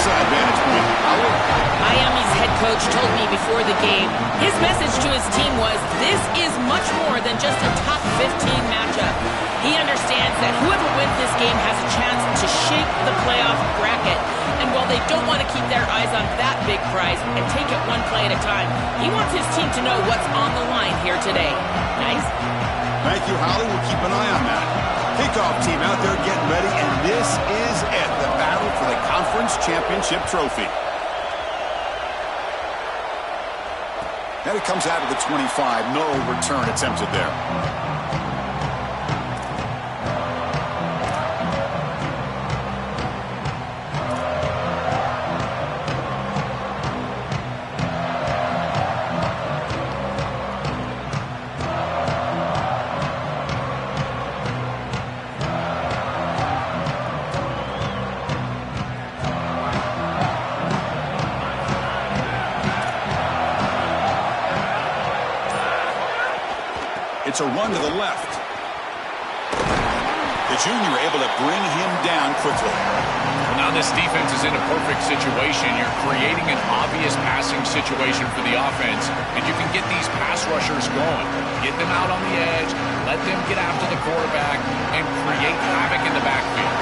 vantage point. Miami's head coach told me before the game, his message to his team was, this is much more than just a top 15 matchup. He understands that whoever wins this game has a chance to shake the playoff bracket. And while they don't want to keep their eyes on that big prize and take it one play at a time, he wants his team to know what's on the line here today. Nice? Thank you, Holly. We'll keep an eye on that. Kickoff team out there getting ready, and this is it, the battle for the conference championship trophy. And it comes out of the 25. No return attempted there. It's a run to the left. The junior able to bring him down quickly. Now this defense is in a perfect situation. You're creating an obvious passing situation for the offense, and you can get these pass rushers going. Get them out on the edge, let them get after the quarterback, and create havoc in the backfield.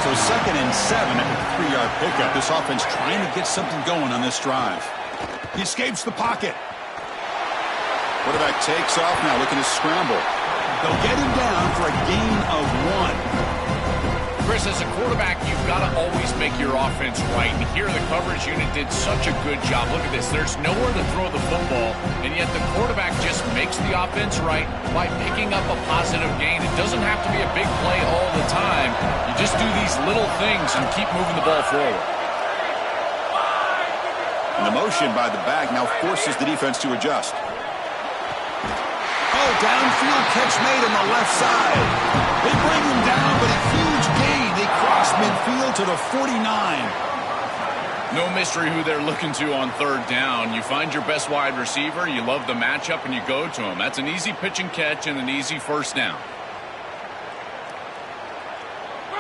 So 2nd and 7 at the 3-yard pickup. This offense trying to get something going on this drive. He escapes the pocket. Quarterback takes off now, looking to scramble. They'll get him down for a gain of 1. Chris, as a quarterback, you've got to always make your offense right. And here the coverage unit did such a good job. Look at this. There's nowhere to throw the football, and yet the quarterback just makes the offense right by picking up a positive gain. It doesn't have to be a big play all the time. You just do these little things and keep moving the ball forward. And the motion by the back now forces the defense to adjust. Downfield catch made on the left side. They bring him down, but a huge gain. They cross midfield to the 49. No mystery who they're looking to on 3rd down. You find your best wide receiver, you love the matchup, and you go to him. That's an easy pitch and catch and an easy 1st down.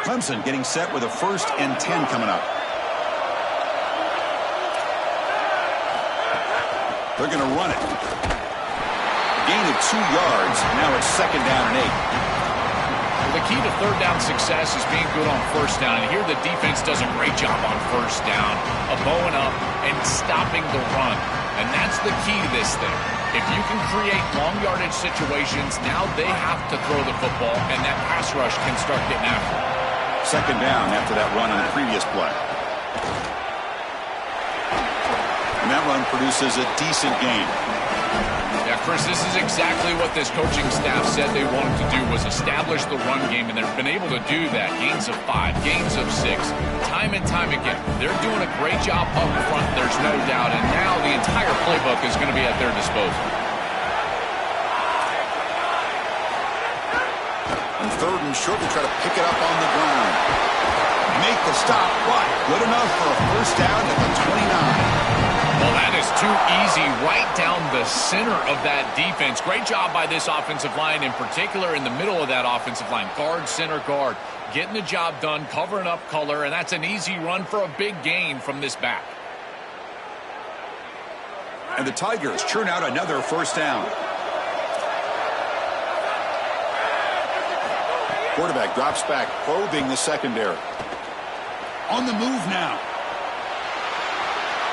Clemson getting set with a 1st and 10 coming up. They're going to run it. Gain of 2 yards. Now it's 2nd down and 8. Well, the key to 3rd down success is being good on 1st down. And here the defense does a great job on 1st down of bowing up and stopping the run. And that's the key to this thing. If you can create long yardage situations, now they have to throw the football, and that pass rush can start getting after it. 2nd down after that run on the previous play. And that run produces a decent gain. Yeah, Chris, this is exactly what this coaching staff said they wanted to do, was establish the run game, and they've been able to do that. Gains of 5, gains of 6, time and time again. They're doing a great job up front, there's no doubt, and now the entire playbook is going to be at their disposal. And 3rd and short, they try to pick it up on the ground. Make the stop, but good enough for a 1st down at the 29. Well, that is too easy right down the center of that defense. Great job by this offensive line, in particular in the middle of that offensive line. Guard, center, guard. Getting the job done, covering up color, and that's an easy run for a big gain from this back. And the Tigers churn out another 1st down. Quarterback drops back, probing the secondary. On the move now.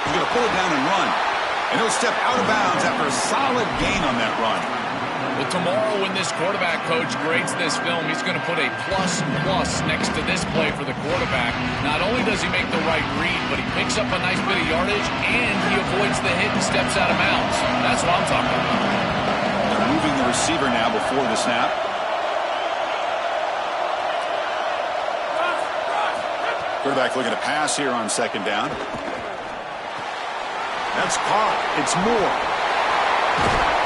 He's going to pull it down and run. And he'll step out of bounds after a solid gain on that run. Well, tomorrow when this quarterback coach grades this film, he's going to put a plus next to this play for the quarterback. Not only does he make the right read, but he picks up a nice bit of yardage, and he avoids the hit and steps out of bounds. That's what I'm talking about. They're moving the receiver now before the snap. Quarterback looking to pass here on 2nd down. That's caught. It's Moore.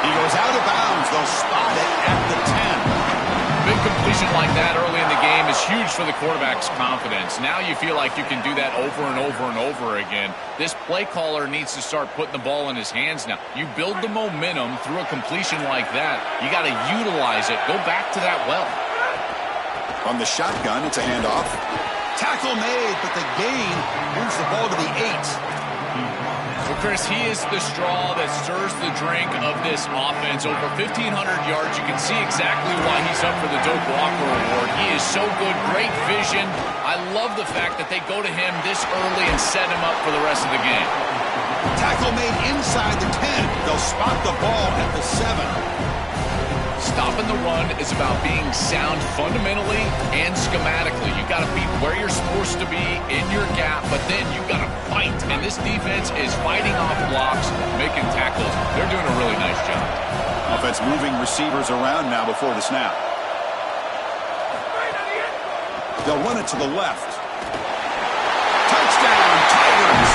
He goes out of bounds. They'll spot it at the 10. Big completion like that early in the game is huge for the quarterback's confidence. Now you feel like you can do that over and over and over again. This play caller needs to start putting the ball in his hands now. You build the momentum through a completion like that. You got to utilize it. Go back to that well. From the shotgun, it's a handoff. Tackle made, but the gain moves the ball to the 8. Well, Chris, he is the straw that stirs the drink of this offense. Over 1,500 yards. You can see exactly why he's up for the Doak Walker Award. He is so good, great vision. I love the fact that they go to him this early and set him up for the rest of the game. Tackle made inside the 10. They'll spot the ball at the 7. Stopping the run is about being sound fundamentally and schematically. You got to be where you're supposed to be in your gap, but then you got to fight. And this defense is fighting off blocks, making tackles. They're doing a really nice job. Offense moving receivers around now before the snap. They'll run it to the left. Touchdown, Tigers!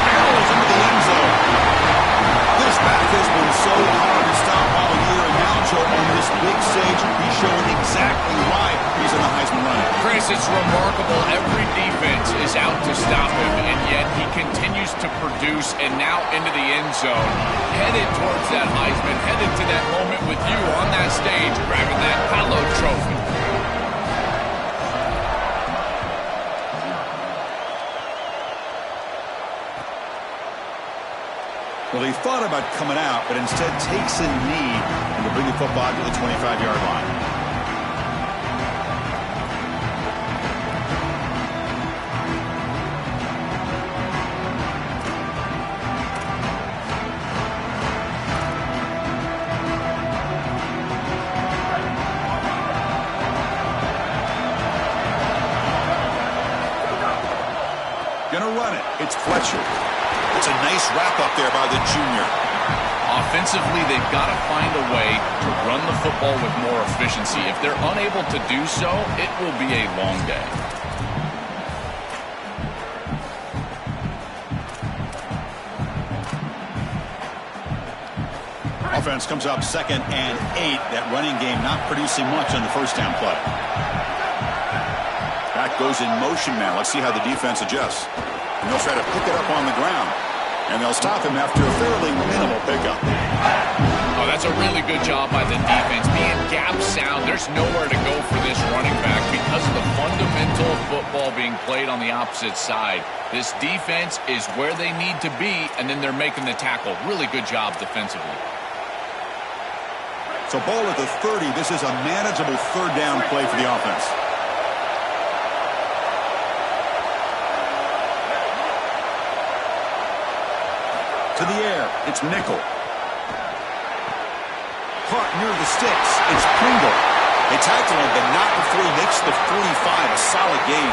Barrels into the end zone. This back has been so hard to stop all year, and now, Joe, on this big stage, he's showing exactly why he's in the Heisman running. Chris, it's remarkable. Every defense is out to stop him, and yet he continues to produce, and now into the end zone, headed towards that Heisman, headed to that moment with you on that stage, grabbing that hallowed trophy. Well, he thought about coming out, but instead takes a knee and to bring the football to the 25-yard line. Gonna run it. It's Fletcher. It's a nice wrap-up there by the junior. Offensively, they've got to find a way to run the football with more efficiency. If they're unable to do so, it will be a long day. Offense comes up 2nd and 8. That running game not producing much on the first down play. Back goes in motion now. Let's see how the defense adjusts. And they'll try to pick it up on the ground. And they'll stop him after a fairly minimal pickup. Oh, that's a really good job by the defense. Being gap sound, there's nowhere to go for this running back because of the fundamental football being played on the opposite side. This defense is where they need to be, and then they're making the tackle. Really good job defensively. So ball at the 30. This is a manageable third down play for the offense. To the air, it's Nickel. Caught near the sticks, it's Pringle. They tackle him, but not before he makes the 45, a solid gain.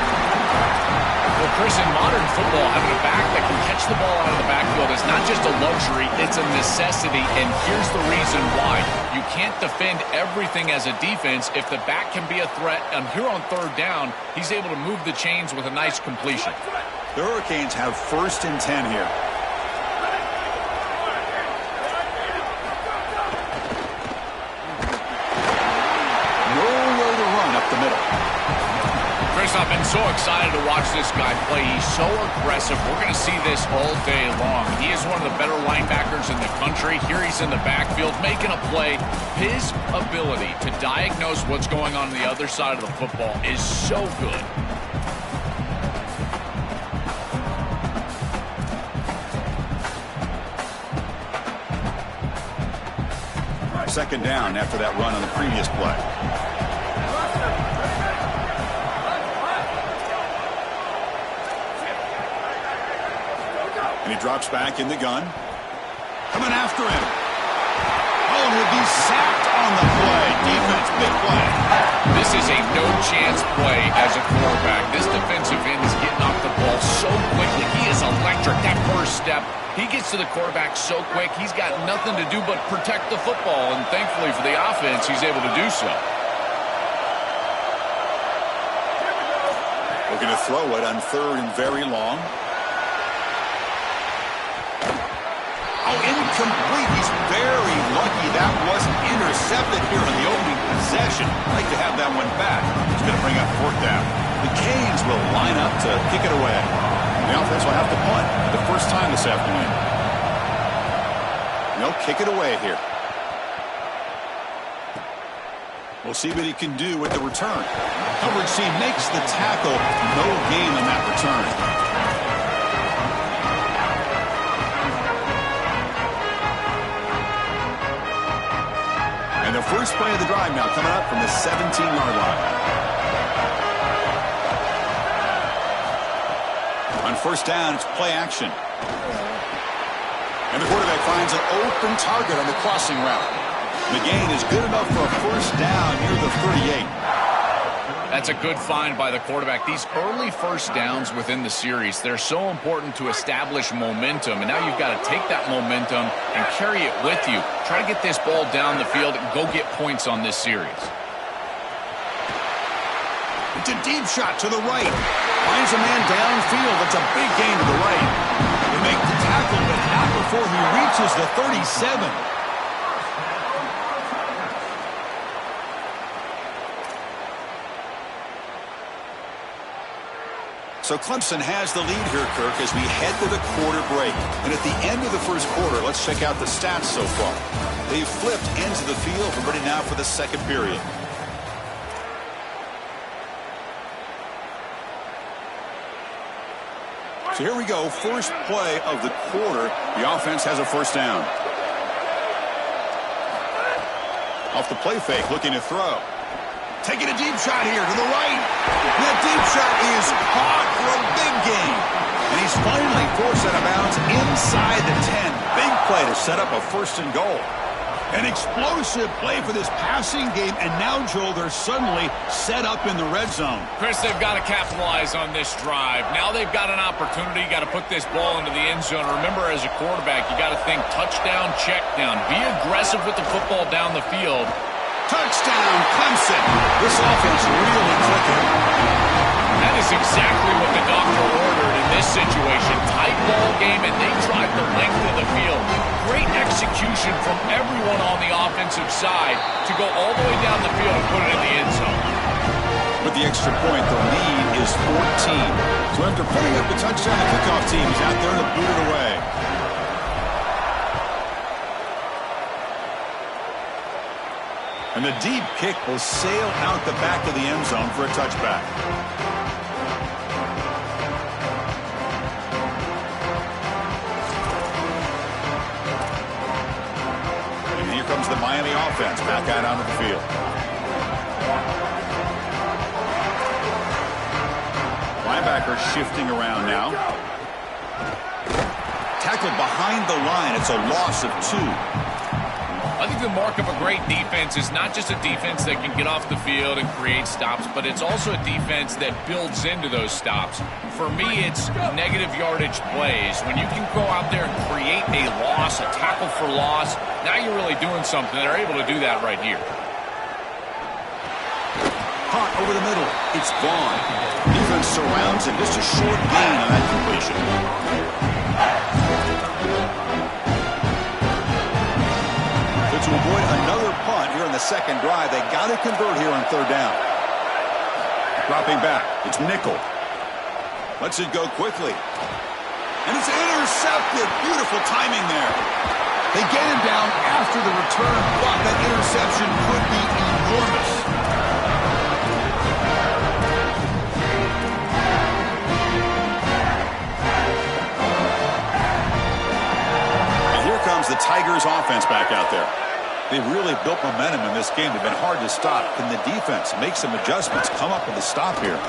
Well, Chris, in modern football, having a back that can catch the ball out of the backfield is not just a luxury, it's a necessity, and here's the reason why. You can't defend everything as a defense if the back can be a threat, and here on third down, he's able to move the chains with a nice completion. The Hurricanes have 1st and 10 here. The middle. Chris, I've been so excited to watch this guy play. He's so aggressive. We're going to see this all day long. He is one of the better linebackers in the country. Here he's in the backfield making a play. His ability to diagnose what's going on the other side of the football is so good. Second down after that run on the previous play. And he drops back in the gun. Coming after him. Oh, and would be sacked on the play. Defense, big play. This is a no-chance play as a quarterback. This defensive end is getting off the ball so quickly. He is electric. That first step, he gets to the quarterback so quick, he's got nothing to do but protect the football. And thankfully for the offense, he's able to do so. Looking to throw it on 3rd and very long. Oh, incomplete. He's very lucky that wasn't intercepted here on the opening possession. I'd like to have that one back. He's going to bring up 4th down. The Canes will line up to kick it away. The offense will have to punt for the first time this afternoon. They'll kick it away here. We'll see what he can do with the return. Coverage team makes the tackle. No gain on that return. And the first play of the drive now coming up from the 17-yard line. On first down, it's play action. And the quarterback finds an open target on the crossing route. The gain is good enough for a first down near the 38. That's a good find by the quarterback. These early first downs within the series, they're so important to establish momentum. And now you've got to take that momentum and carry it with you. Try to get this ball down the field and go get points on this series. It's a deep shot to the right. Finds a man downfield. It's a big gain to the right. They make the tackle, but not before he reaches the 37. So Clemson has the lead here, Kirk, as we head to the quarter break. And at the end of the first quarter, let's check out the stats so far. They've flipped ends of the field and ready now for the second period. So here we go, first play of the quarter. The offense has a first down. Off the play fake, looking to throw. Taking a deep shot here to the right. That deep shot is caught for a big gain. And he's finally forced out of bounds inside the 10. Big play to set up a first and goal. An explosive play for this passing game. And now, Joel, they're suddenly set up in the red zone. Chris, they've got to capitalize on this drive. Now they've got an opportunity. You got to put this ball into the end zone. Remember, as a quarterback, you got to think touchdown, check down. Be aggressive with the football down the field. Touchdown, Clemson. This offense really clicking. That is exactly what the doctor ordered in this situation. Tight ball game, and they drive the length of the field. Great execution from everyone on the offensive side to go all the way down the field and put it in the end zone. With the extra point, the lead is 14. So after putting up the touchdown, the kickoff team is out there to boot it away. And the deep kick will sail out the back of the end zone for a touchback. And here comes the Miami offense back out onto the field. Linebacker shifting around now. Tackled behind the line. It's a loss of 2. I think the mark of a great defense is not just a defense that can get off the field and create stops, but it's also a defense that builds into those stops. For me, it's negative yardage plays. When you can go out there and create a loss, a tackle for loss, now you're really doing something. They're able to do that right here. Caught over the middle. It's gone. Defense surrounds him. Just a short gain on that completion. To avoid another punt here in the second drive, they got to convert here on third down. Dropping back, it's Nickel. Lets it go quickly. And it's intercepted. Beautiful timing there. They get him down after the return, but that interception could be enormous. And here comes the Tigers offense back out there. They've really built momentum in this game. They've been hard to stop. Can the defense make some adjustments, come up with a stop here?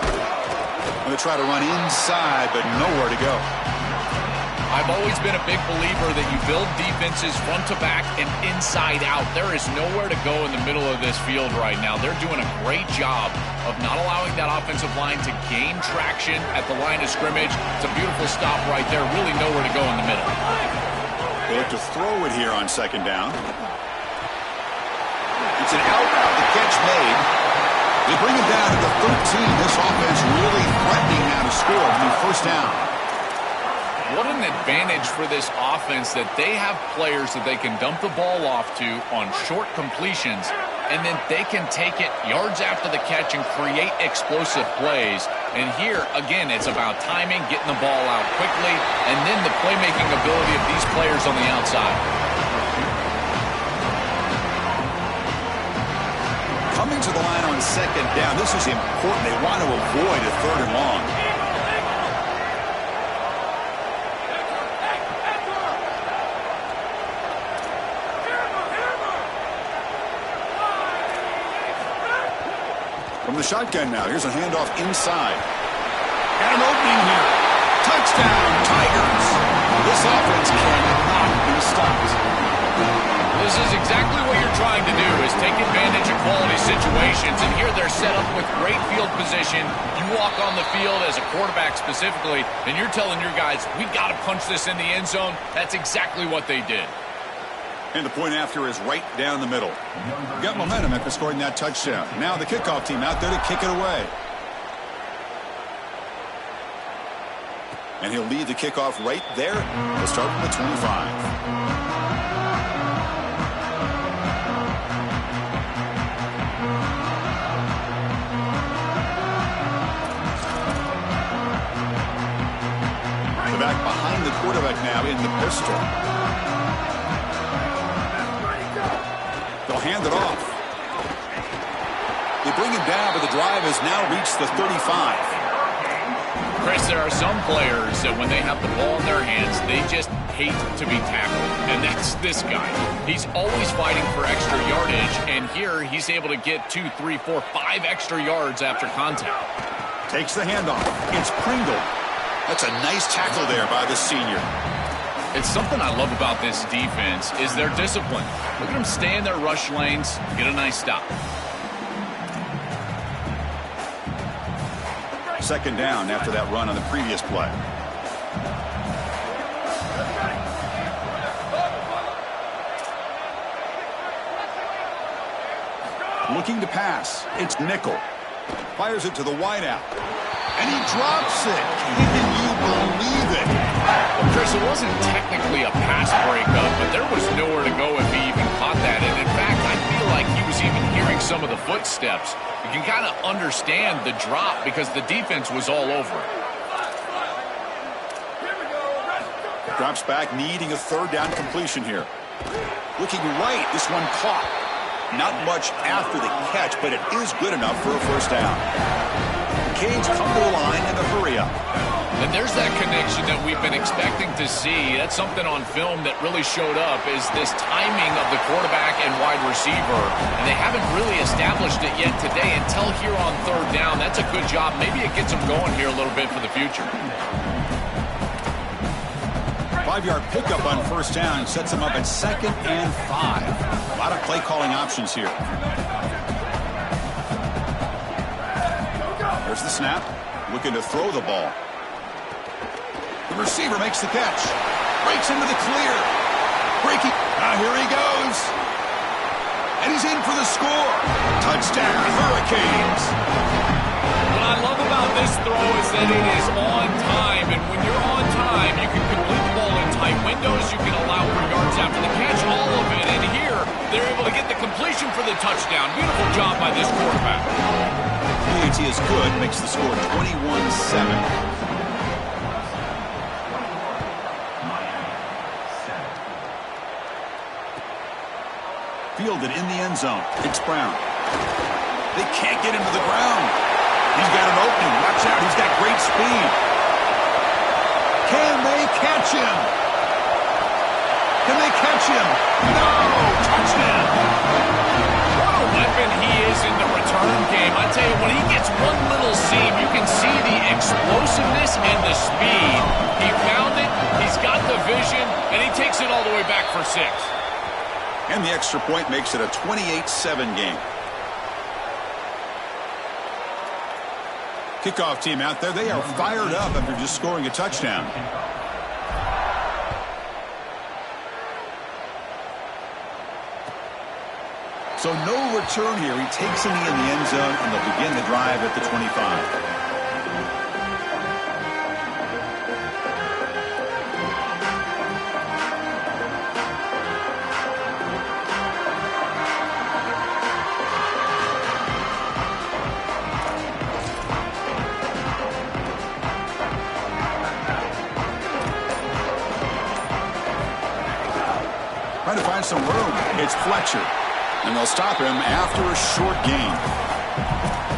Going to try to run inside, but nowhere to go. I've always been a big believer that you build defenses front to back and inside out. There is nowhere to go in the middle of this field right now. They're doing a great job of not allowing that offensive line to gain traction at the line of scrimmage. It's a beautiful stop right there. Really nowhere to go in the middle. They look to throw it here on second down. It's an out route, the catch made. They bring him down to the 13. This offense really threatening now to score on the first down. What an advantage for this offense that they have players that they can dump the ball off to on short completions, and then they can take it yards after the catch and create explosive plays. And here, again, it's about timing, getting the ball out quickly, and then the playmaking ability of these players on the outside. Coming to the line on second down. This is important. They want to avoid a third and long. From the shotgun now, here's a handoff inside. Got an opening here. Touchdown, Tigers. This offense cannot be stopped. This is exactly what you're trying to do, is take advantage of quality situations. And here they're set up with great field position. You walk on the field as a quarterback specifically, and you're telling your guys, we got to punch this in the end zone. That's exactly what they did. And the point after is right down the middle. Got momentum after scoring that touchdown. Now the kickoff team out there to kick it away. And he'll lead the kickoff right there. He'll start from the 25. Back behind the quarterback now in the pistol. They'll hand it off. They bring him down, but the drive has now reached the 35. Chris, there are some players that when they have the ball in their hands, they just hate to be tackled. And that's this guy. He's always fighting for extra yardage, and here he's able to get 2, 3, 4, 5 extra yards after contact. Takes the handoff. It's Pringle. That's a nice tackle there by the senior. It's something I love about this defense is their discipline. Look at them stay in their rush lanes, get a nice stop. Second down after that run on the previous play. Looking to pass. It's Nickel. Fires it to the wideout. And he drops it. Can you believe it? Well, Chris, it wasn't technically a pass breakup, but there was nowhere to go if he even caught that. And in fact, I feel like he was even hearing some of the footsteps. You can kind of understand the drop because the defense was all over it. Drops back, needing a third down completion here. Looking right, this one caught. Not much after the catch, but it is good enough for a first down. Canes come to the line in the hurry up. And there's that connection that we've been expecting to see. That's something on film that really showed up, is this timing of the quarterback and wide receiver. And they haven't really established it yet today until here on third down. That's a good job. Maybe it gets them going here a little bit for the future. 5-yard pickup on first down sets them up at 2nd and 5. A lot of play calling options here. There's the snap. Looking to throw the ball. The receiver makes the catch. Breaks into the clear. Breaking. Now here he goes. And he's in for the score. Touchdown, Hurricanes. What I love about this throw is that it is on time. And when you're on time, you can complete the ball in tight windows. You can allow for yards after the catch, all of it. And here, they're able to get the completion for the touchdown. Beautiful job by this quarterback. PAT is good, makes the score 21-7. Fielded in the end zone. It's Brown. They can't get him to the ground. He's got an opening. Watch out. He's got great speed. Can they catch him? Can they catch him? No! Touchdown! What a weapon he is in the return game. I tell you, when he gets one little seam, you can see the explosiveness and the speed. He found it, he's got the vision, and he takes it all the way back for 6. And the extra point makes it a 28-7 game. Kickoff team out there, they are fired up after just scoring a touchdown. So no return here. He takes a knee in the end zone, and they'll begin the drive at the 25. Trying to find some room. It's Fletcher. And they'll stop him after a short gain.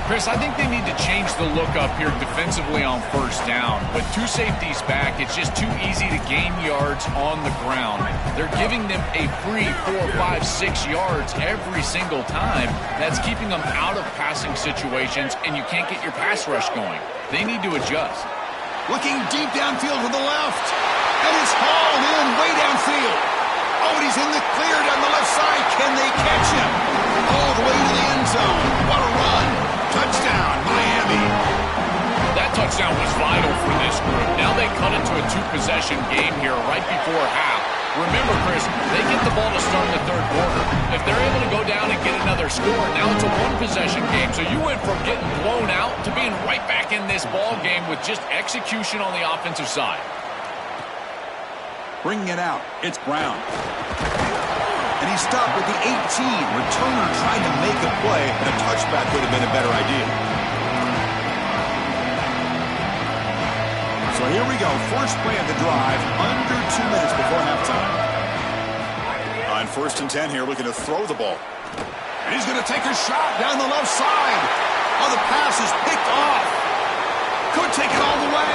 Chris, I think they need to change the look up here defensively on first down. With two safeties back, it's just too easy to gain yards on the ground. They're giving them a free 4, 5, 6 yards every single time. That's keeping them out of passing situations, and you can't get your pass rush going. They need to adjust. Looking deep downfield to the left. And it's hauled in way downfield. Oh, and he's in the clear down the left side. Can they catch him? All the way to the end zone. What a run. Touchdown, Miami. That touchdown was vital for this group. Now they cut it to a two-possession game here right before half. Remember, Chris, they get the ball to start the third quarter. If they're able to go down and get another score, now it's a one-possession game. So you went from getting blown out to being right back in this ball game with just execution on the offensive side. Bringing it out, it's Brown. And he stopped with the 18. Returner tried to make a play, and a touchback would have been a better idea. So here we go. First play of the drive, under 2 minutes before halftime. On 1st and 10 here, looking to throw the ball. And he's going to take a shot down the left side. Oh, the pass is picked off. Could take it all the way.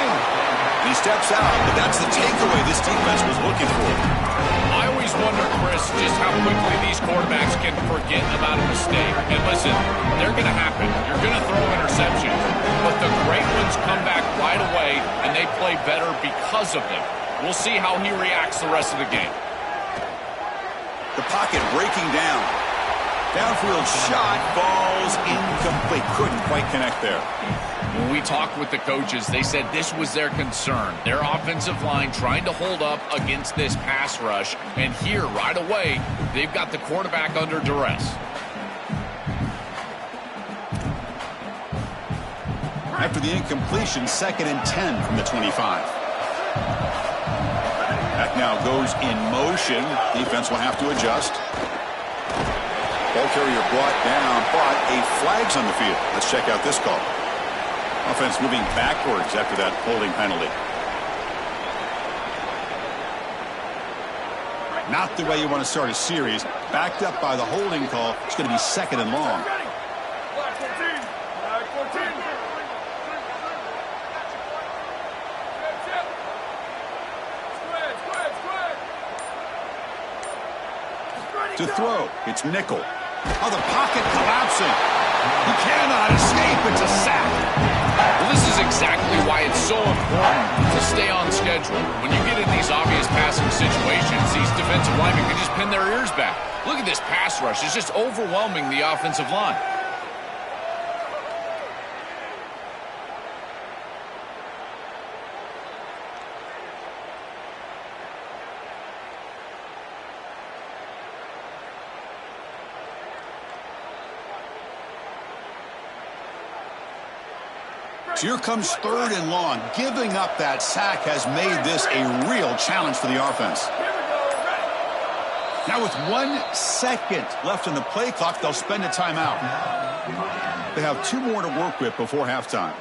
And he steps out, but that's the takeaway this defense was looking for. I always wonder, Chris, just how quickly these quarterbacks can forget about a mistake. And listen, they're going to happen. You're going to throw interceptions. But the great ones come back right away, and they play better because of them. We'll see how he reacts the rest of the game. The pocket breaking down. Downfield shot, falls incomplete. Couldn't quite connect there. When we talked with the coaches, they said this was their concern. Their offensive line trying to hold up against this pass rush. And here, right away, they've got the quarterback under duress. After the incompletion, 2nd and 10 from the 25. That now goes in motion. Defense will have to adjust. Ball carrier brought down, but a flag's on the field. Let's check out this call. Offense moving backwards after that holding penalty. Not the way you want to start a series. Backed up by the holding call. It's going to be 2nd and long. To throw, it's Nickel. Oh, the pocket collapsing. He cannot escape. It's a sack. Well, this is exactly why it's so important to stay on schedule. When you get in these obvious passing situations, these defensive linemen can just pin their ears back. Look at this pass rush. It's just overwhelming the offensive line. So here comes 3rd and long. Giving up that sack has made this a real challenge for the offense. Now with 1 second left in the play clock, they'll spend a timeout. They have 2 more to work with before halftime.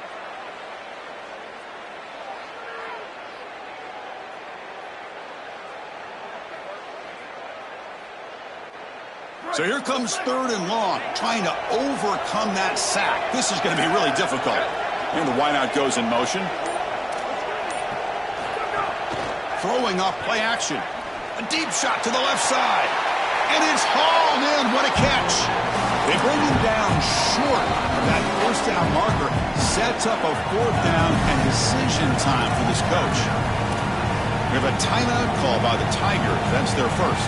So here comes 3rd and long, trying to overcome that sack. This is going to be really difficult. And the wideout goes in motion. Throwing off play action. A deep shot to the left side. And it's hauled in. What a catch. They bring him down short of that 1st down marker. Sets up a 4th down and decision time for this coach. We have a timeout call by the Tigers. That's their first.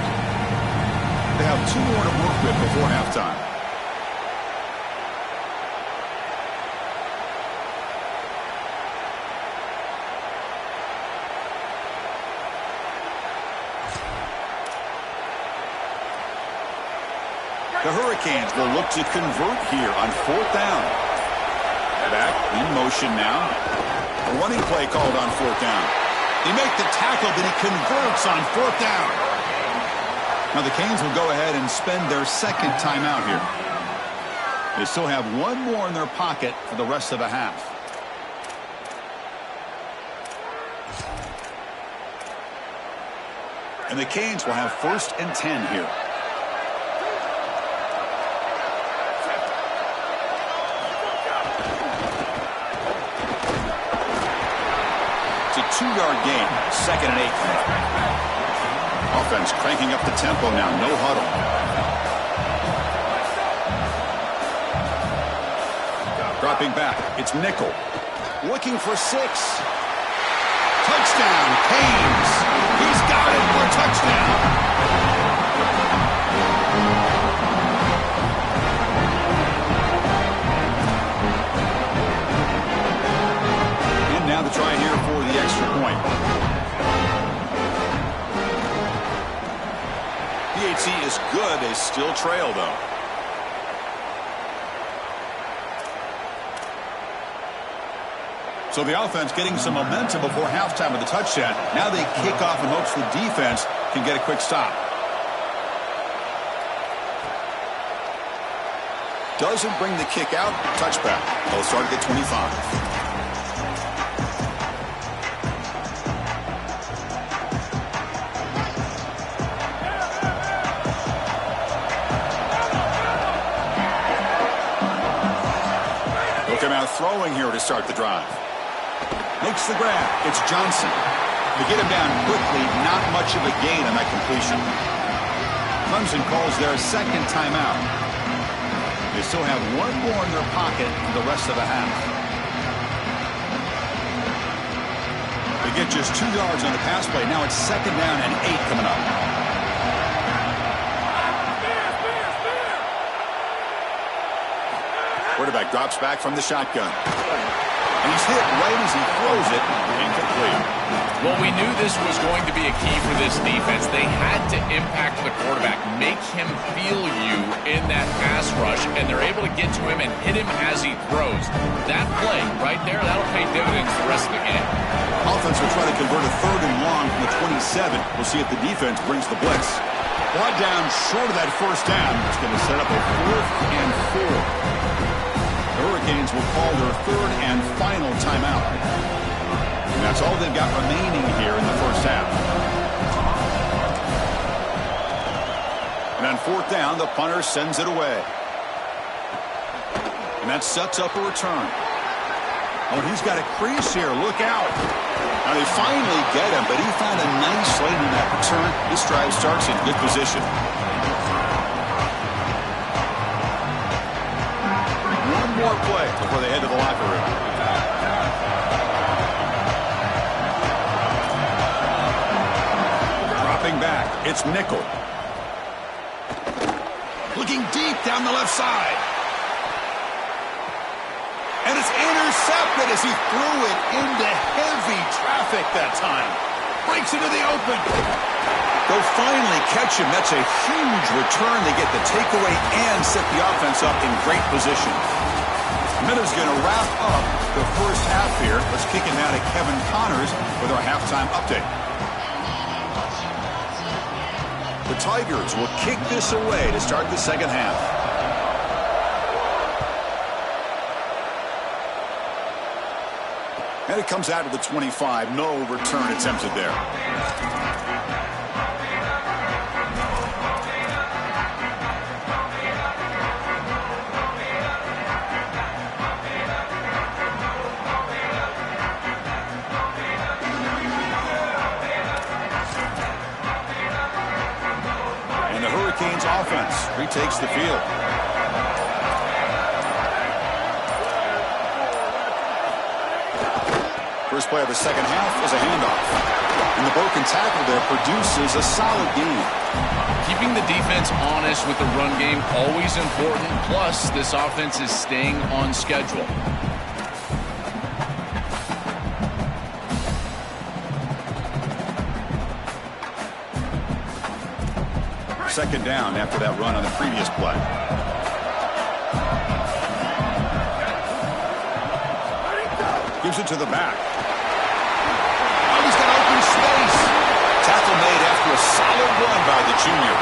They have 2 more to work with before halftime. The Hurricanes will look to convert here on 4th down. Back in motion now. A running play called on 4th down. They make the tackle, but he converts on 4th down. Now the Canes will go ahead and spend their 2nd timeout here. They still have 1 more in their pocket for the rest of the half. And the Canes will have 1st and 10 here. It's a 2-yard gain. 2nd and 8. Offense cranking up the tempo now. No huddle. Dropping back. It's nickel. Looking for 6. Touchdown, Haynes. He's got it for a touchdown. And now the try here for the extra point. PHC is good. They still trail, though. So the offense getting some momentum before halftime of the touchdown. Now they kick off in hopes the defense can get a quick stop. Doesn't bring the kick out. Touchback. They'll start at the 25. They'll come out throwing here to start the drive. Makes the grab. It's Johnson. To get him down quickly, not much of a gain on that completion. Clemson calls their second timeout. They still have one more in their pocket for the rest of the half. They get just 2 yards on the pass play. Now it's 2nd down and 8 coming up. Quarterback drops back from the shotgun. And he's hit right as he throws it. Incomplete. Well, we knew this was going to be a key for this defense. They had to impact the quarterback, make him feel you in that pass rush, and they're able to get to him and hit him as he throws. That play right there, that'll pay dividends the rest of the game. Offense will try to convert a 3rd and long from the 27. We'll see if the defense brings the blitz. Brought down short of that 1st down. It's going to set up a 4th and 4. The Hurricanes will call their 3rd and final timeout. And that's all they've got remaining here in the 1st half. And on 4th down, the punter sends it away. And that sets up a return. Oh, he's got a crease here. Look out. Now they finally get him, but he found a nice lane in that return. This drive starts in good position. More play before they head to the locker room. Dropping back, it's nickel. Looking deep down the left side. And it's intercepted as he threw it into heavy traffic that time. Breaks into the open. They'll finally catch him. That's a huge return. They get the takeaway and set the offense up in great position. Miller's going to wrap up the 1st half here. Let's kick it now to Kevin Connors with our halftime update. The Tigers will kick this away to start the 2nd half. And it comes out to the 25. No return attempted there. Offense retakes the field. First play of the 2nd half is a handoff. And the broken tackle there produces a solid gain. Keeping the defense honest with the run game, always important. Plus, this offense is staying on schedule. 2nd down after that run on the previous play. Gives it to the back. Oh, he's got open space. Tackle made after a solid run by the junior.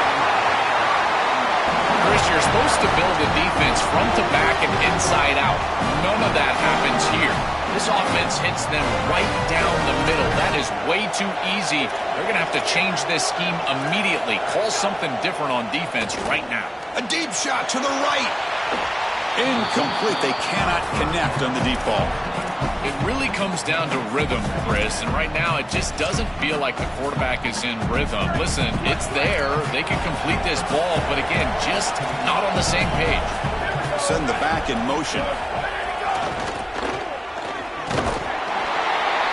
Chris, you're supposed to build a defense front to back and inside out. None of that happens here. This offense hits them right down the middle. That is way too easy. They're going to have to change this scheme immediately. Call something different on defense right now. A deep shot to the right. Incomplete. They cannot connect on the deep ball. It really comes down to rhythm, Chris, and right now it just doesn't feel like the quarterback is in rhythm. Listen, it's there. They can complete this ball, but again, just not on the same page. Send the back in motion.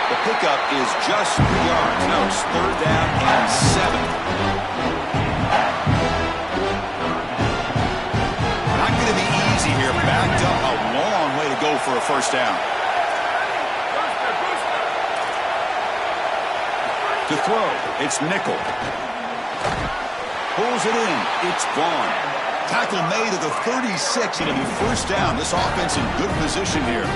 The pickup is just 3 yards. Now it's 3rd down and 7. Not going to be easy here. Backed up a long way to go for a 1st down. To throw, it's Nickel. Pulls it in. It's Vaughn. Tackle made at the 36. It'll be 1st down. This offense in good position here.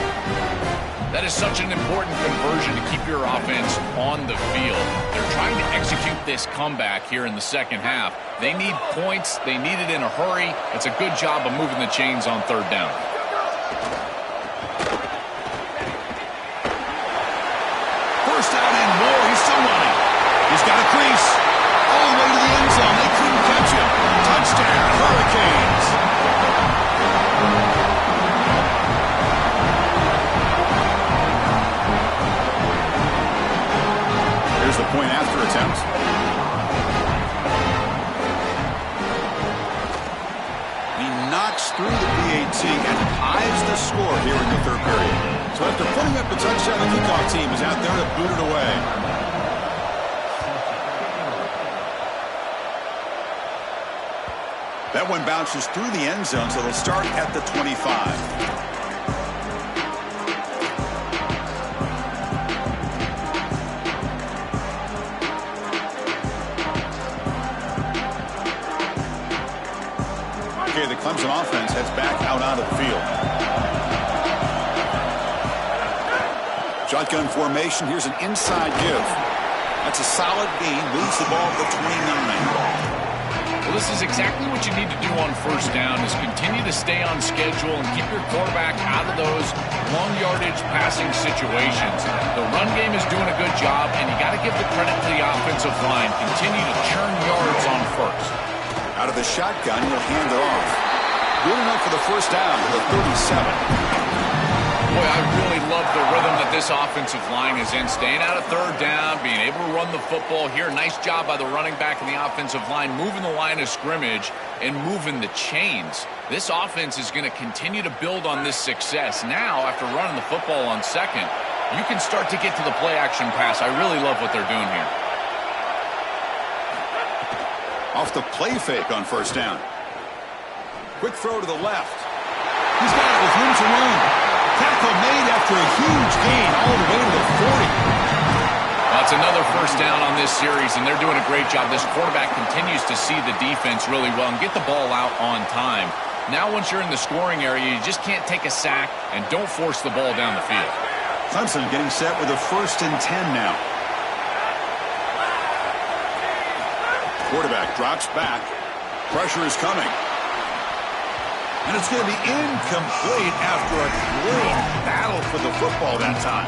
That is such an important conversion to keep your offense on the field. They're trying to execute this comeback here in the 2nd half. They need points. They need it in a hurry. It's a good job of moving the chains on 3rd down. First down and more. He's still running. He's got a crease. All the way to the end zone. They couldn't catch him. Touchdown, Hurricanes. Here's the point after attempt. He knocks through the PAT and ties the score here in the 3rd period. So after putting up a touchdown, the kickoff team is out there to boot it away. That one bounces through the end zone, so they'll start at the 25. The Clemson offense heads back out onto the field. Shotgun formation. Here's an inside give. That's a solid gain. Moves the ball to the 29. Well, this is exactly what you need to do on 1st down is continue to stay on schedule and keep your quarterback out of those long yardage passing situations. The run game is doing a good job, and you got to give the credit to the offensive line. Continue to churn yards on 1st. Out of the shotgun, he'll hand it off. Good enough for the 1st down to the 37. Boy, I really love the rhythm that this offensive line is in. Staying out of 3rd down, being able to run the football here. Nice job by the running back and the offensive line, moving the line of scrimmage and moving the chains. This offense is going to continue to build on this success. Now, after running the football on 2nd, you can start to get to the play-action pass. I really love what they're doing here. Off the play fake on 1st down. Quick throw to the left. He's got it with room to run. Tackle made after a huge gain all the way to the 40. That's another 1st down on this series, and they're doing a great job. This quarterback continues to see the defense really well and get the ball out on time. Now once you're in the scoring area, you just can't take a sack and don't force the ball down the field. Clemson getting set with a 1st and 10 now. Quarterback drops back. Pressure is coming. And it's going to be incomplete after a great battle for the football that time.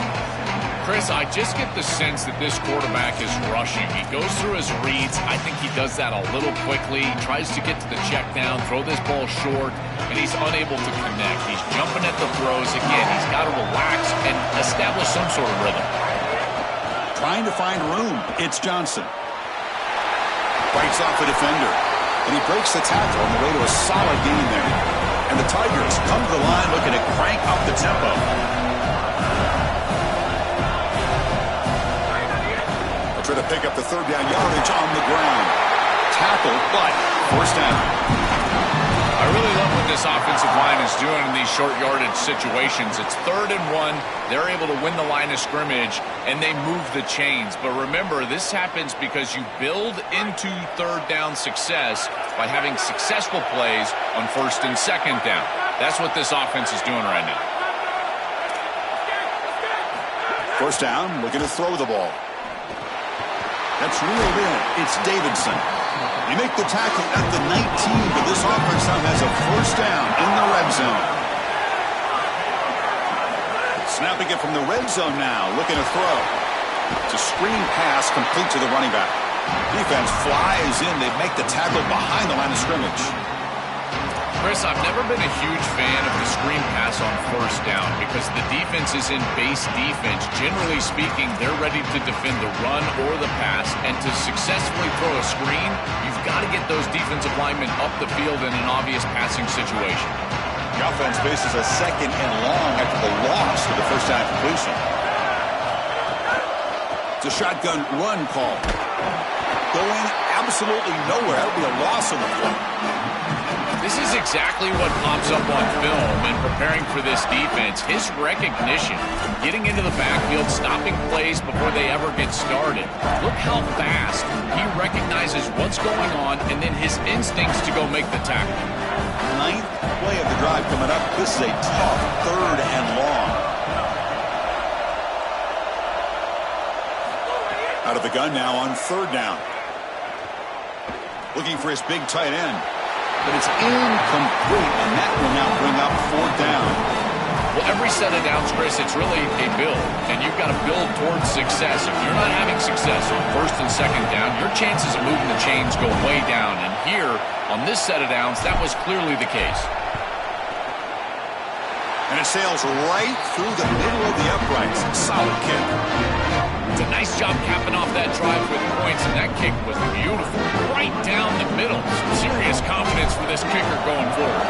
Chris, I just get the sense that this quarterback is rushing. He goes through his reads. I think he does that a little quickly. He tries to get to the check down, throw this ball short, and he's unable to connect. He's jumping at the throws. Again, he's got to relax and establish some sort of rhythm. Trying to find room. It's Johnson. Fights off a defender. And he breaks the tackle on the way to a solid gain there. And the Tigers come to the line looking to crank up the tempo. They'll try to pick up the 3rd down yardage on the ground. Tackle, but 1st down. I really love what this offensive line is doing in these short yardage situations. It's 3rd and 1. They're able to win the line of scrimmage, and they move the chains. But remember, this happens because you build into 3rd down success by having successful plays on 1st and 2nd down. That's what this offense is doing right now. 1st down, looking to throw the ball. That's reeled in. It's Davidson. You make the tackle at the 19, but this offense now has a 1st down in the red zone. Snapping it from the red zone now, looking to throw. It's a screen pass complete to the running back. Defense flies in. They make the tackle behind the line of scrimmage. Chris, I've never been a huge fan of the screen pass on first down because the defense is in base defense. Generally speaking, they're ready to defend the run or the pass, and to successfully throw a screen, you've got to get those defensive linemen up the field in an obvious passing situation. The offense faces a 2nd and long after the loss of the first down completion. It's a shotgun run call. Going absolutely nowhere. That would be a loss on the play. This is exactly what pops up on film and preparing for this defense. His recognition, getting into the backfield, stopping plays before they ever get started. Look how fast he recognizes what's going on and then his instincts to go make the tackle. 9th play of the drive coming up. This is a tough 3rd and long. Out of the gun now on 3rd down. Looking for his big tight end. But it's incomplete, and that will now bring up 4th down. Well, every set of downs, Chris, it's really a build, and you've got to build towards success. If you're not having success on 1st and 2nd down, your chances of moving the chains go way down. And here, on this set of downs, that was clearly the case. And it sails right through the middle of the uprights. Solid kick. It's a nice job capping off that drive with points, and that kick was beautiful. Right down the middle. Some serious confidence for this kicker going forward.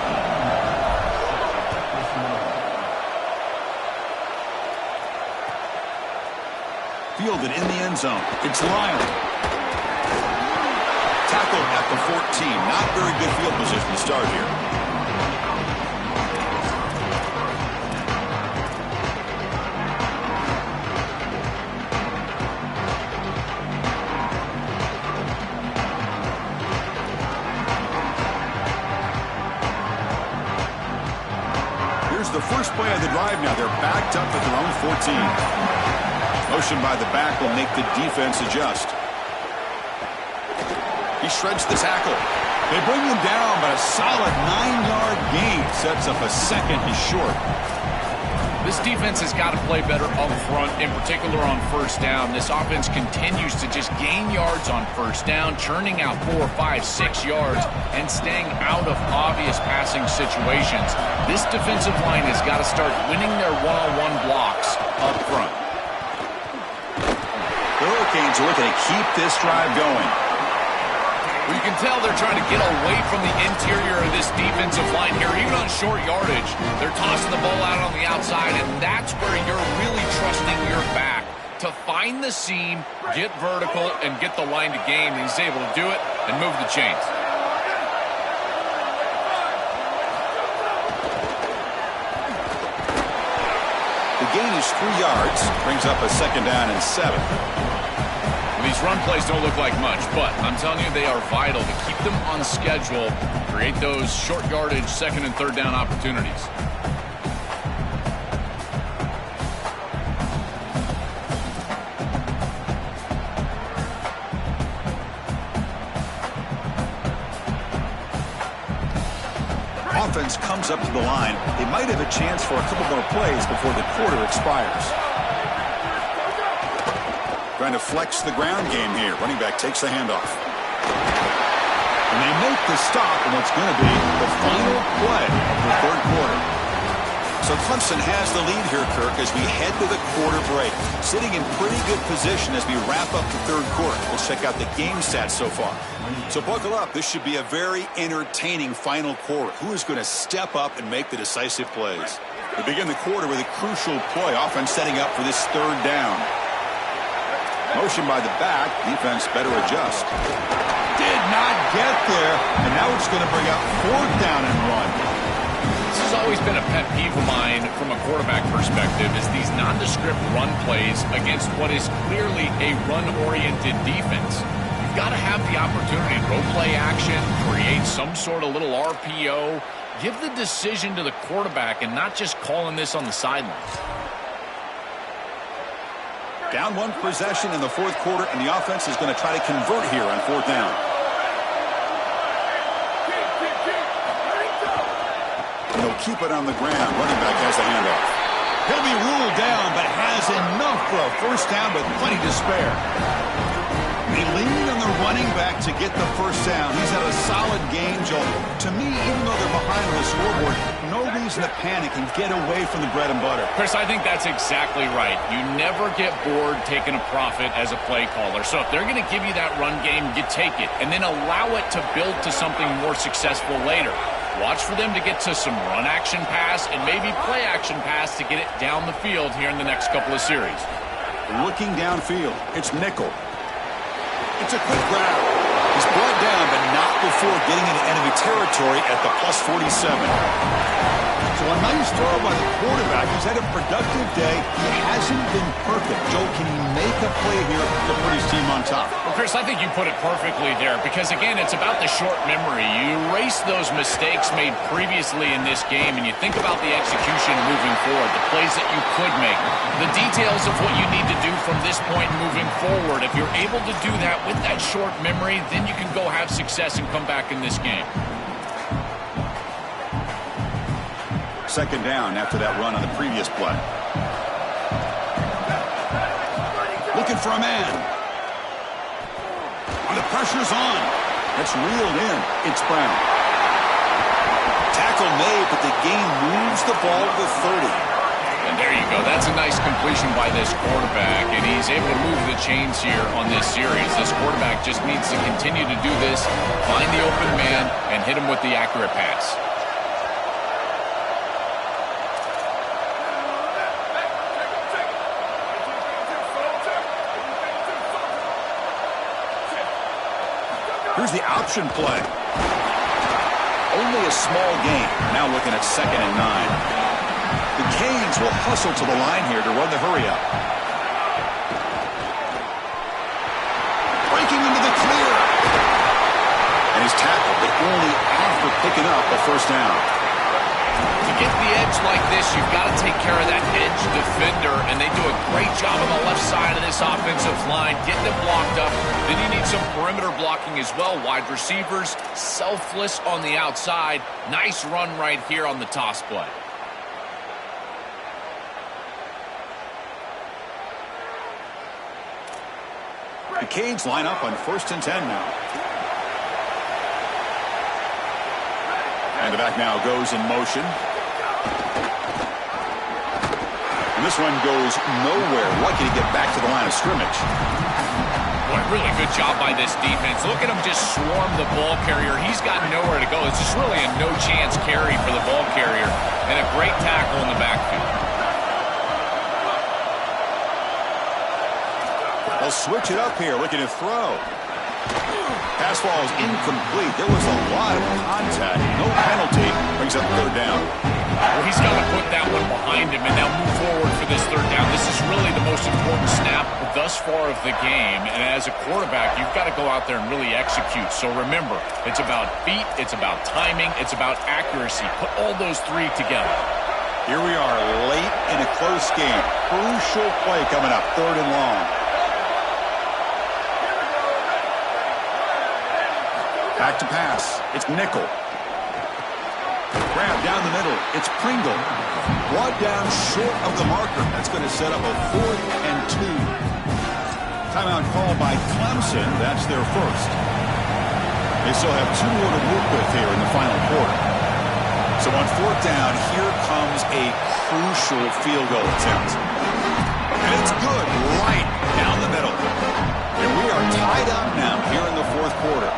Fielded in the end zone. It's Lyle. Tackled at the 14. Not very good field position to start here. The first play of the drive now. They're backed up at their own 14. Motion by the back will make the defense adjust. He shreds the tackle. They bring him down, but a solid 9-yard gain sets up a 2nd and short. This defense has got to play better up front, in particular on 1st down. This offense continues to just gain yards on 1st down, churning out 4, 5, 6 yards, and staying out of obvious passing situations. This defensive line has got to start winning their one-on-one blocks up front. The Hurricanes are looking to keep this drive going. Well, you can tell they're trying to get away from the interior of this defensive line here. Even on short yardage, they're tossing the ball out on the outside, and that's where you're really trusting your back to find the seam, get vertical, and get the line to gain. And he's able to do it and move the chains. The gain is 3 yards, brings up a 2nd down and 7. These run plays don't look like much, but I'm telling you, they are vital to keep them on schedule, create those short yardage 2nd and 3rd down opportunities. Offense comes up to the line. They might have a chance for a couple more plays before the quarter expires. Trying to flex the ground game here. Running back takes the handoff. And they make the stop in what's going to be the final play of the 3rd quarter. So Clemson has the lead here, Kirk, as we head to the quarter break. Sitting in pretty good position as we wrap up the 3rd quarter. Let's check out the game stats so far. So buckle up. This should be a very entertaining final quarter. Who is going to step up and make the decisive plays? We begin the quarter with a crucial play. Offense setting up for this 3rd down. Motion by the back. Defense better adjust. Did not get there. And now it's going to bring up 4th down and 1. This has always been a pet peeve of mine from a quarterback perspective, is these nondescript run plays against what is clearly a run-oriented defense. You've got to have the opportunity to go play action, create some sort of little RPO, give the decision to the quarterback and not just calling this on the sidelines. Down 1 possession in the 4th quarter, and the offense is going to try to convert here on 4th down. And they'll keep it on the ground. Running back has the handoff. He'll be ruled down, but has enough for a 1st down with plenty to spare. They lean on the running back to get the first down. He's had a solid game, Joel. To me, even though they're behind on the scoreboard, no reason to panic and get away from the bread and butter. Chris, I think that's exactly right. You never get bored taking a profit as a play caller. So if they're going to give you that run game, you take it. And then allow it to build to something more successful later. Watch for them to get to some run action pass and maybe play action pass to get it down the field here in the next couple of series. Looking downfield, it's nickel. It's a quick grab. He's brought down, but not before getting into enemy territory at the plus 47. So a nice throw by the quarterback. He's had a productive day. He hasn't been perfect. Joe, can he make a play here to put his team on top? Well, Chris, I think you put it perfectly there because, again, it's about the short memory. You erase those mistakes made previously in this game, and you think about the execution moving forward, the plays that you could make, the details of what you need to do from this point moving forward. If you're able to do that with that short memory, then you can go have success and come back in this game. Second down after that run on the previous play. Looking for a man. And the pressure's on. That's reeled in. It's Brown. Tackle made, but the gain moves the ball to the 30. And there you go. That's a nice completion by this quarterback, and he's able to move the chains here on this series. This quarterback just needs to continue to do this, find the open man, and hit him with the accurate pass. Here's the option play. Only a small gain. Now looking at 2nd and 9. The Canes will hustle to the line here to run the hurry-up. Breaking into the clear. And he's tackled, but only after picking up a first down. To get the edge like this, you've got to take care of that edge defender, and they do a great job on the left side of this offensive line, getting it blocked up. Then you need some perimeter blocking as well. Wide receivers, selfless on the outside. Nice run right here on the toss play. The Canes line up on 1st and 10 now. And the back now goes in motion. And this one goes nowhere. Lucky to get back to the line of scrimmage. What a really good job by this defense. Look at him just swarm the ball carrier. He's got nowhere to go. It's just really a no-chance carry for the ball carrier. And a great tackle in the backfield. They'll switch it up here, looking to throw. Pass ball is incomplete. There was a lot of contact. No penalty. Brings up 3rd down. Well, he's got to put that one behind him and now move forward for this 3rd down. This is really the most important snap thus far of the game. And as a quarterback, you've got to go out there and really execute. So remember, it's about feet, it's about timing, it's about accuracy. Put all those 3 together. Here we are late in a close game. Crucial play coming up, 3rd and long. Back to pass. It's Nickel. Grab down the middle. It's Pringle. Brought down short of the marker. That's going to set up a 4th and 2. Timeout called by Clemson. That's their first. They still have 2 more to work with here in the final quarter. So on 4th down, here comes a crucial field goal attempt. And it's good. Right down the middle. And we are tied up now here in the 4th quarter.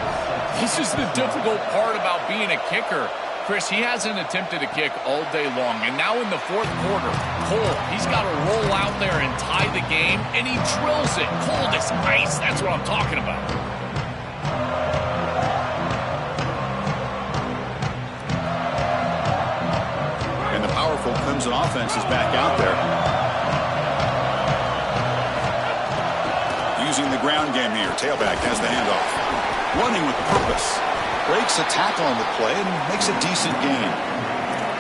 This is the difficult part about being a kicker. Chris, he hasn't attempted a kick all day long. And now in the 4th quarter, Cole, he's got to roll out there and tie the game. And he drills it. Cold as ice. That's what I'm talking about. And the powerful Clemson offense is back out there. Using the ground game here. Tailback has the handoff. Running with purpose. Breaks a tackle on the play and makes a decent gain.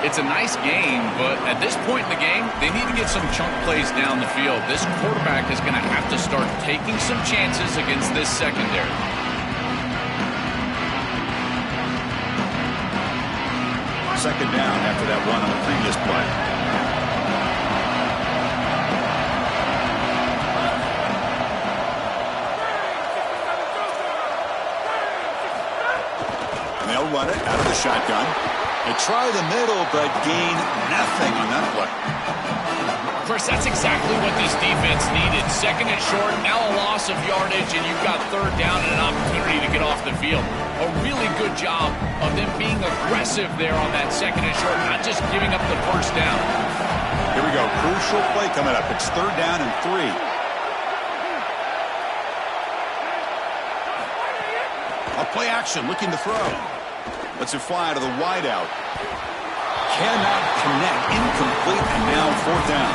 It's a nice game, but at this point in the game, they need to get some chunk plays down the field. This quarterback is going to have to start taking some chances against this secondary. Second down after that run on the previous play. run it out of the shotgun. They try the middle, but gain nothing on that play. Chris, that's exactly what this defense needed. Second and short, now a loss of yardage, and you've got third down and an opportunity to get off the field. A really good job of them being aggressive there on that second and short, not just giving up the first down. Here we go. Crucial play coming up. It's third down and 3. A play action, looking to throw. Lets it fly to the wideout. Cannot connect. Incomplete, and now fourth down.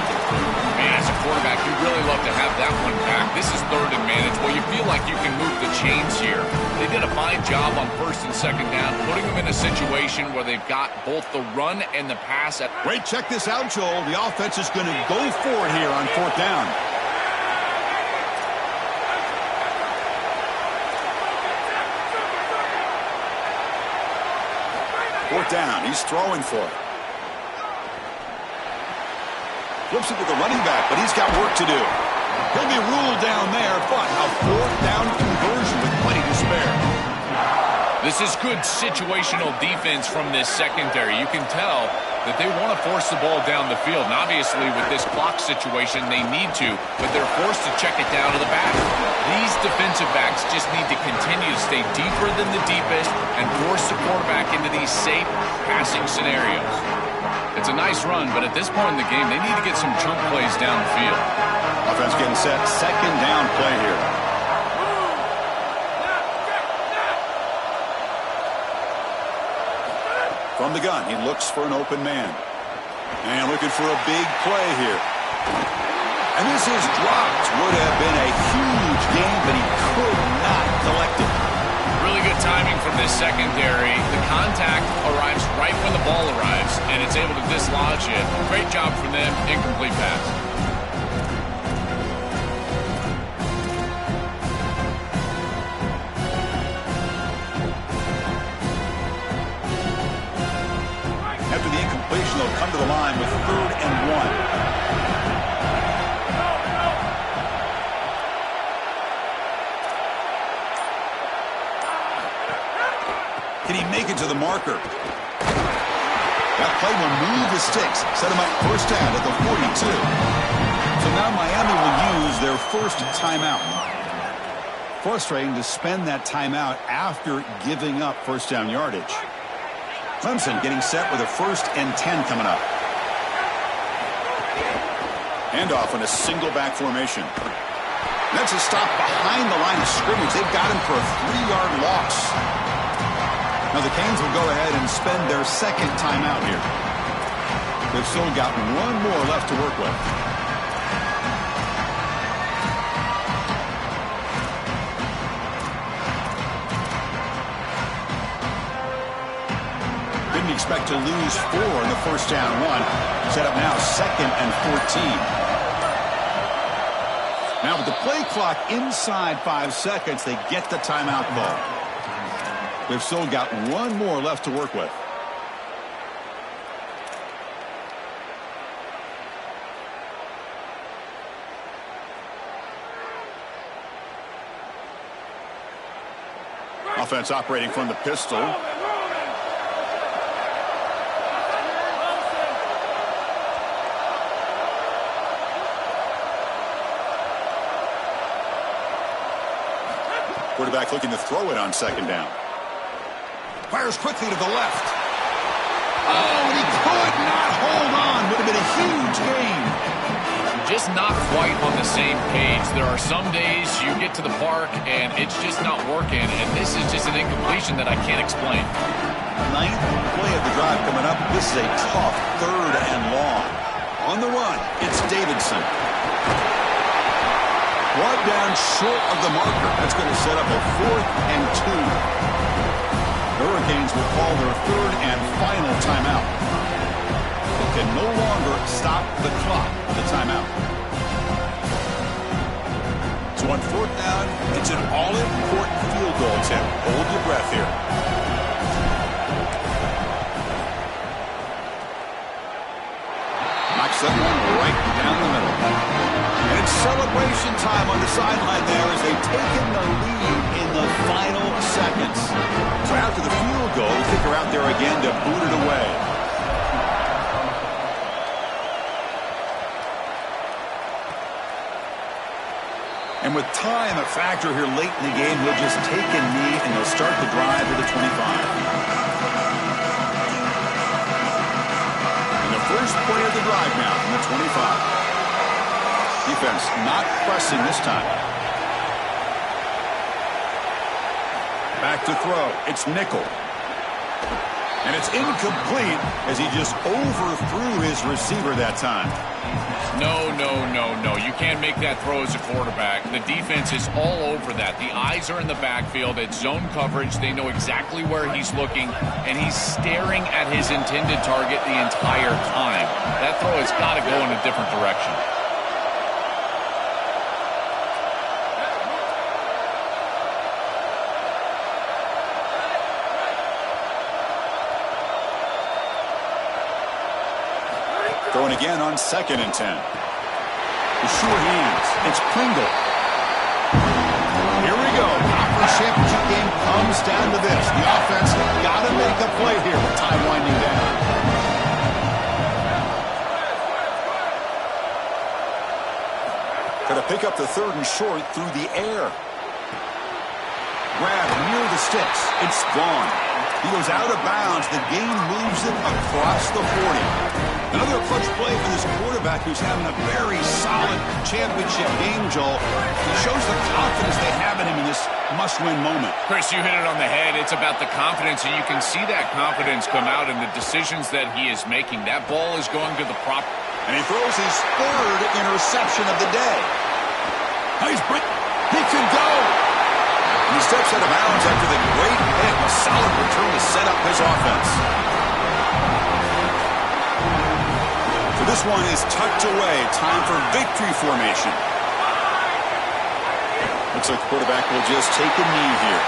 Man, as a quarterback, you'd really love to have that one back. This is third and manageable. You feel like you can move the chains here. They did a fine job on first and second down, putting them in a situation where they've got both the run and the pass. Wait, check this out, Joel. The offense is going to go for it here on fourth down. Fourth down. He's throwing for it. Flips it to the running back, but he's got work to do. He'll be ruled down there, but a fourth down conversion with plenty to spare. This is good situational defense from this secondary. You can tell that they want to force the ball down the field. And obviously, with this clock situation, they need to, but they're forced to check it down to the back. These defensive backs just need to continue to stay deeper than the deepest and force the quarterback into these safe passing scenarios. It's a nice run, but at this point in the game, they need to get some chunk plays down the field. Offense getting set. Second down play here. From the gun, he looks for an open man. And looking for a big play here. And this is dropped. Would have been a huge game, but he could not collect it. Really good timing from this secondary. The contact arrives right when the ball arrives, and it's able to dislodge it. Great job from them. Incomplete pass. After the incompletion, they'll come to the line with 3rd and 1. Can he make it to the marker? That play will move the sticks. Set him up first down at the 42. So now Miami will use their first timeout. Frustrating to spend that timeout after giving up first down yardage. Clemson getting set with a 1st and 10 coming up. Handoff in a single back formation. That's a stop behind the line of scrimmage. They've got him for a 3-yard loss. Now the Canes will go ahead and spend their second timeout here. They've still got one more left to work with. Didn't expect to lose 4 in the first down run. Set up now 2nd and 14. Now with the play clock inside 5 seconds, they get the timeout call. They've still got one more left to work with. Offense operating from the pistol. Quarterback looking to throw it on second down. Fires quickly to the left. Oh, and he could not hold on. Would have been a huge gain. Just not quite on the same page. There are some days you get to the park and it's just not working, and this is just an incompletion that I can't explain. 9th play of the drive coming up. This is a tough 3rd and long. On the run, it's Davidson. Brought down short of the marker. That's going to set up a 4th and 2. The Hurricanes will call their 3rd and final timeout. They can no longer stop the clock with the timeout. So on 4th down, it's an all-important field goal attempt. Hold your breath here. Knocks that one right down the middle. And it's celebration time on the sideline there as they've taken the lead in the final seconds. So after the field goal, out there again to boot it away. And with time a factor here late in the game, he'll just take a knee and he'll start the drive with a 25. And the first play of the drive now from the 25. Defense not pressing this time. Back to throw. It's nickel. And it's incomplete as he just overthrew his receiver that time. No, no, no, no. You can't make that throw as a quarterback. The defense is all over that. The eyes are in the backfield. It's zone coverage. They know exactly where he's looking, and he's staring at his intended target the entire time. That throw has got to go in a different direction. Going again on 2nd and 10. The short hands. It's Pringle. Here we go. Conference championship game comes down to this. The offense got to make a play here with time winding down. Got to pick up the 3rd and short through the air. Grab near the sticks. It's gone. He goes out of bounds. The game moves it across the 40. Another clutch play for this quarterback who's having a very solid championship game, Joel. He shows the confidence they have in him in this must-win moment. Chris, you hit it on the head. It's about the confidence, and you can see that confidence come out in the decisions that he is making. That ball is going to the proper. And he throws his 3rd interception of the day. He can go. And he steps out of bounds after the great hit. A solid return to set up his offense. So this one is tucked away. Time for victory formation. Looks like the quarterback will just take a knee here.